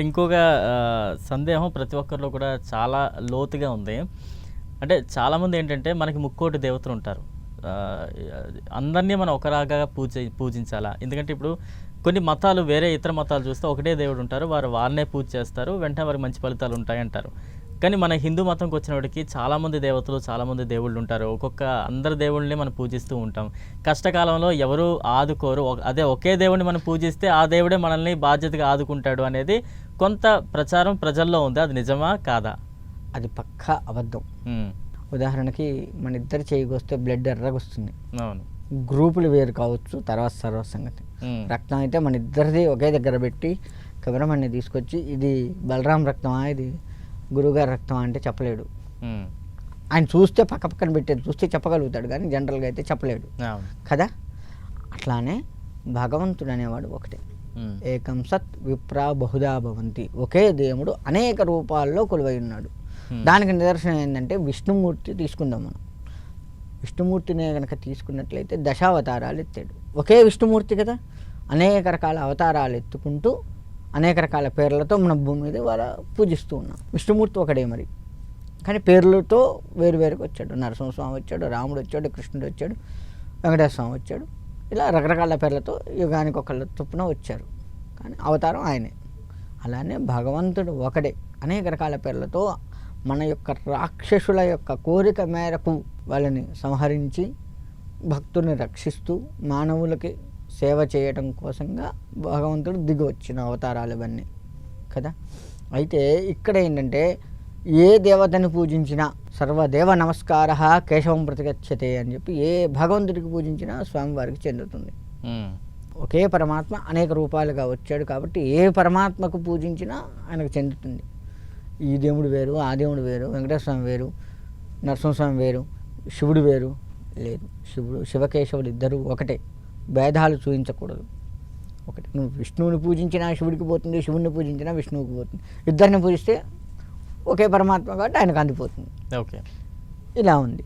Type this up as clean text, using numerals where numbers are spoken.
ఇంకొక సందేహం ప్రతి ఒక్కరిలో కూడా చాలా లోతుగా ఉంది. అంటే చాలామంది ఏంటంటే మనకి ముక్కోటి దేవతలుంటారు. ఆహ్, అందరిని మనం ఒకలాగా పూజించాలా? ఎందుకంటే ఇప్పుడు కొన్ని మతాలు వేరే ఇతర మతాలు చూస్తే ఒకటే దేవుడుంటారు. వారు వాళ్ళనే పూజ చేస్తారు. వెంటనే వారికి మంచి ఫలితాలుంటాయంటారు. కానీ మన హిందూ మతంకొచ్చినప్పటికి చాలామంది దేవతలు, చాలామంది దేవుళ్ళుంటారు. అందరి దేవుళ్ళని మనం పూజిస్తూ ఉంటాం. కష్టకాలంలో ఎవరు ఆదుకోరు. అదే ఒకే దేవుడిని మనం పూజిస్తే ఆ దేవుడే మనల్ని బాధ్యతగా ఆదుకుంటాడు అనేది కొంత ప్రచారం ప్రజల్లో ఉంది. అది నిజమా? కాదా? అది పక్కా అబద్ధం. హ్మ్. ఉదాహరణకి మన ఇద్దరి చేయికొస్తే బ్లడ్ ఎర్రగొస్తుంది. అవును. గ్రూపులు వేరు కావచ్చు, తర్వాత సంగతి. హ్మ్. రక్తం అయితే మన ఇద్దరిది ఒకే దగ్గర పెట్టి కెమెరామెన్ని తీసుకొచ్చి ఇది బలరాం రక్తమా, ఇది గురువుగారి రక్తమా అంటే చెప్పలేడు. హ్మ్. ఆయన చూస్తే పక్కన పెట్టేది చూస్తే చెప్పగలుగుతాడు, కానీ జనరల్గా అయితే చెప్పలేడు అవును. కదా. అట్లానే భగవంతుడు అనేవాడు ఒకటే. హ్మ్. ఏకం సత్ విప్రా బహుదా భవంతి. ఒకే దేవుడు అనేక రూపాల్లో కొలువై ఉన్నాడు. దానికి నిదర్శనం ఏంటంటే విష్ణుమూర్తి తీసుకుందాం మనం. విష్ణుమూర్తినే కనుక తీసుకున్నట్లయితే దశావతారాలు ఎత్తాడు. ఒకే విష్ణుమూర్తి కదా, అనేక రకాల అవతారాలు ఎత్తుకుంటూ అనేక రకాల పేర్లతో మన భూమి మీద వాళ్ళ పూజిస్తూ ఉన్నాం. విష్ణుమూర్తి ఒకడే మరి, కానీ పేర్లతో వేరువేరుగా వచ్చాడు. నరసింహస్వామి వచ్చాడు, రాముడు వచ్చాడు, కృష్ణుడు వచ్చాడు, వెంకటేశ్వర స్వామి వచ్చాడు. ఇలా రకరకాల పేర్లతో యుగానికి ఒకళ్ళ చొప్పున వచ్చారు, కానీ అవతారం ఆయనే. అలానే భగవంతుడు ఒకడే అనేక రకాల పేర్లతో మన యొక్క రాక్షసుల యొక్క కోరిక మేరకు వాళ్ళని సంహరించి భక్తుల్ని రక్షిస్తూ మానవులకి సేవ చేయటం కోసంగా భగవంతుడు దిగి వచ్చిన అవతారాలు ఇవన్నీ కదా. అయితే ఇక్కడ ఏంటంటే ఏ దేవతని పూజించినా సర్వదేవ నమస్కార కేశవం ప్రతిగచ్చతే అని చెప్పి ఏ భగవంతుడికి పూజించినా స్వామివారికి చెందుతుంది. ఒకే పరమాత్మ అనేక రూపాలుగా వచ్చాడు కాబట్టి ఏ పరమాత్మకు పూజించినా ఆయనకు చెందుతుంది. ఈ దేవుడు వేరు, ఆ దేవుడు వేరు, వెంకటేశ్వర స్వామి వేరు, నరసింహస్వామి వేరు, శివుడు వేరు లేదు. శివకేశవులు ఇద్దరు ఒకటే, భేదాలు చూపించకూడదు. ఒకటి. నువ్వు విష్ణువుని పూజించినా శివుడికి పోతుంది, శివుడిని పూజించినా విష్ణువుకి పోతుంది. ఇద్దరిని పూజిస్తే ఒకే పరమాత్మ కాబట్టి ఆయనకు అందిపోతుంది. ఓకే. ఇలా ఉంది.